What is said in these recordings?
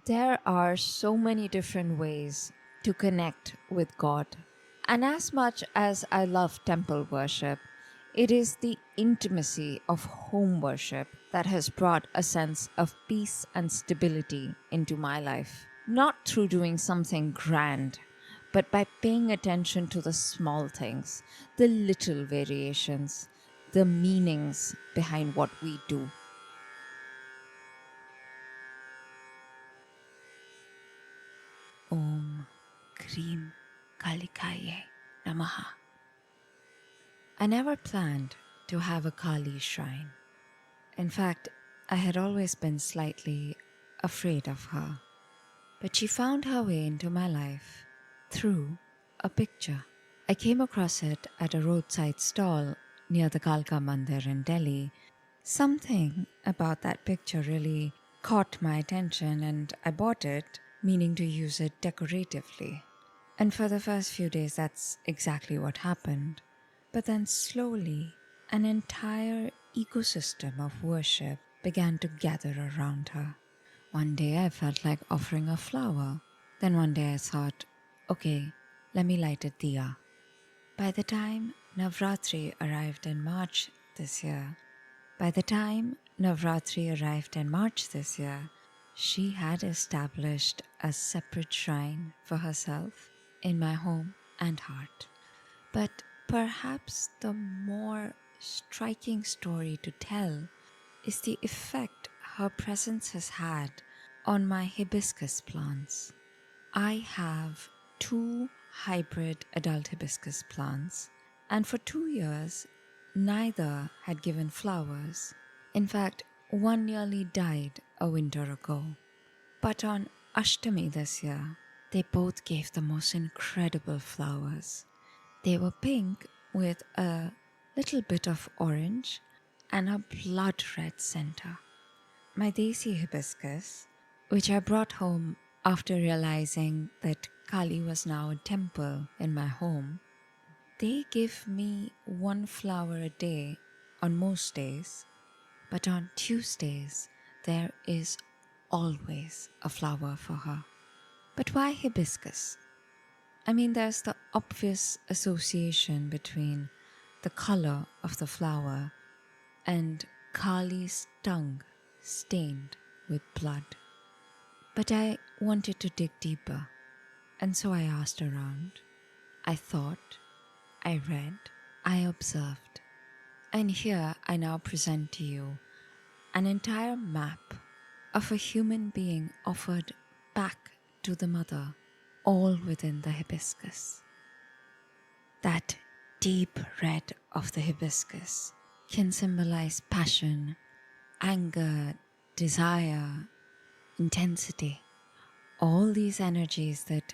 There are so many different ways to connect with God. And as much as I love temple worship, it is the intimacy of home worship that has brought a sense of peace and stability into my life. Not through doing something grand, but by paying attention to the small things, the little variations, the meanings behind what we do. Om Krim Kalikaye Namaha. I never planned to have a Kali shrine. In fact, I had always been slightly afraid of her. But she found her way into my life through a picture. I came across it at a roadside stall near the Kalka Mandir in Delhi. Something about that picture really caught my attention and I bought it, meaning to use it decoratively. And for the first few days, that's exactly what happened. But then slowly, an entire ecosystem of worship began to gather around her. One day I felt like offering a flower. Then one day I thought, okay, let me light a diya. By the time Navratri arrived in March this year, she had established a separate shrine for herself in my home and heart. But perhaps the more striking story to tell is the effect her presence has had on my hibiscus plants. I have two hybrid adult hibiscus plants, and for 2 years, neither had given flowers. In fact, one nearly died a winter ago. But on Ashtami this year, they both gave the most incredible flowers. They were pink with a little bit of orange and a blood red center. My desi hibiscus, which I brought home after realizing that Kali was now a temple in my home, they give me one flower a day on most days, but on Tuesdays there is always a flower for her. But why hibiscus? I mean, there's the obvious association between the color of the flower and Kali's tongue stained with blood. But I wanted to dig deeper, and so I asked around. I thought, I read, I observed, and here I now present to you an entire map of a human being offered back to the mother, all within the hibiscus. That deep red of the hibiscus can symbolize passion, anger, desire, intensity, all these energies that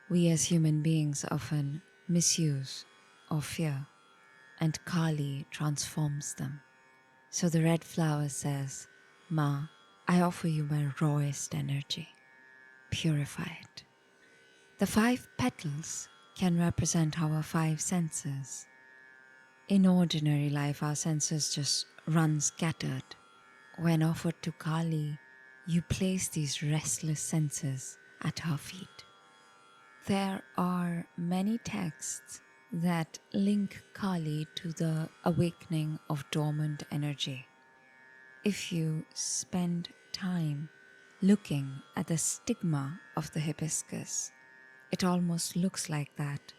we as human beings often misuse or fear, and Kali transforms them. So the red flower says, Ma, I offer you my rawest energy. Purify it. The 5 petals can represent our 5 senses. In ordinary life, our senses just run scattered. When offered to Kali, you place these restless senses at her feet. There are many texts that link Kali to the awakening of dormant energy. If you spend time looking at the stigma of the hibiscus, it almost looks like that,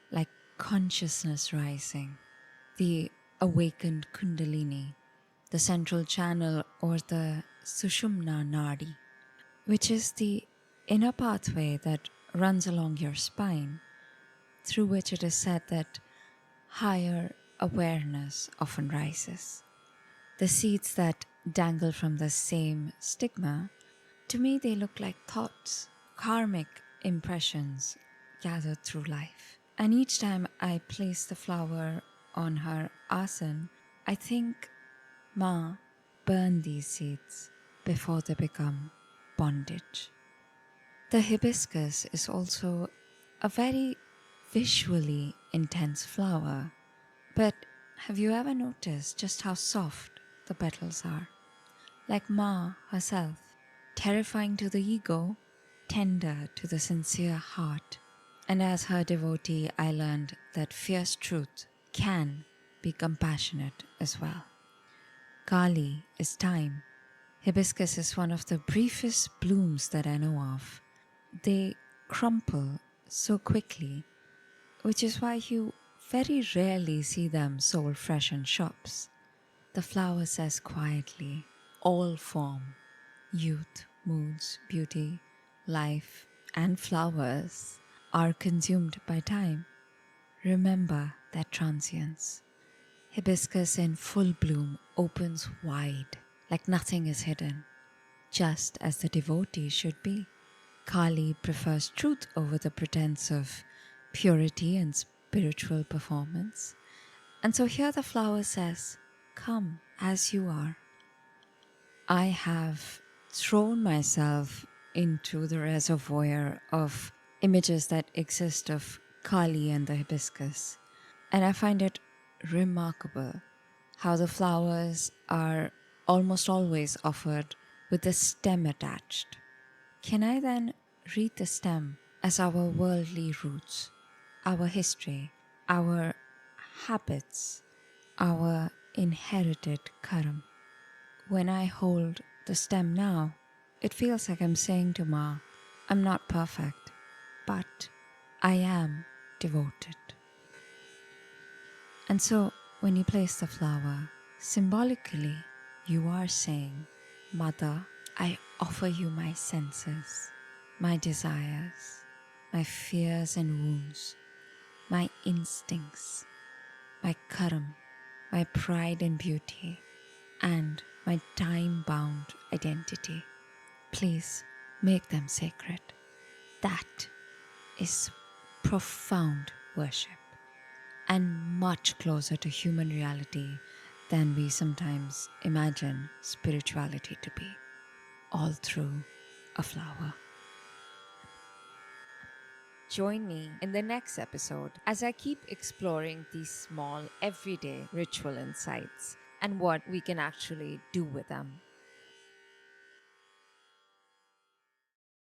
like consciousness rising, the awakened Kundalini, the central channel or the Sushumna Nadi, which is the inner pathway that runs along your spine, through which it is said that higher awareness often rises. The seeds that dangle from the same stigma, to me they look like thoughts, karmic impressions gathered through life. And each time I place the flower on her asan, I think, Ma, burn these seeds before they become bondage. The hibiscus is also a very visually intense flower, but have you ever noticed just how soft the petals are? Like Ma herself. terrifying to the ego, tender to the sincere heart. And as her devotee, I learned that fierce truth can be compassionate as well. Kali is time. Hibiscus is one of the briefest blooms that I know of. They crumple so quickly, which is why you very rarely see them sold fresh in shops. The flower says quietly, all form, youth, moods, beauty, life, and flowers are consumed by time. Remember that transience. Hibiscus in full bloom opens wide, like nothing is hidden, just as the devotee should be. Kali prefers truth over the pretense of purity and spiritual performance. And so here the flower says, come as you are. I have thrown myself into the reservoir of images that exist of Kali and the hibiscus. And I find it remarkable how the flowers are almost always offered with the stem attached. Can I then read the stem as our worldly roots, our history, our habits, our inherited karma? When I hold the stem now, it feels like I'm saying to Ma, I'm not perfect, but I am devoted. And so, when you place the flower, symbolically, you are saying, Mother, I offer you my senses, my desires, my fears and wounds, my instincts, my karam, my pride and beauty, and my time-bound identity. Please make them sacred. That is profound worship and much closer to human reality than we sometimes imagine spirituality to be, all through a flower. Join me in the next episode as I keep exploring these small, everyday ritual insights and what we can actually do with them.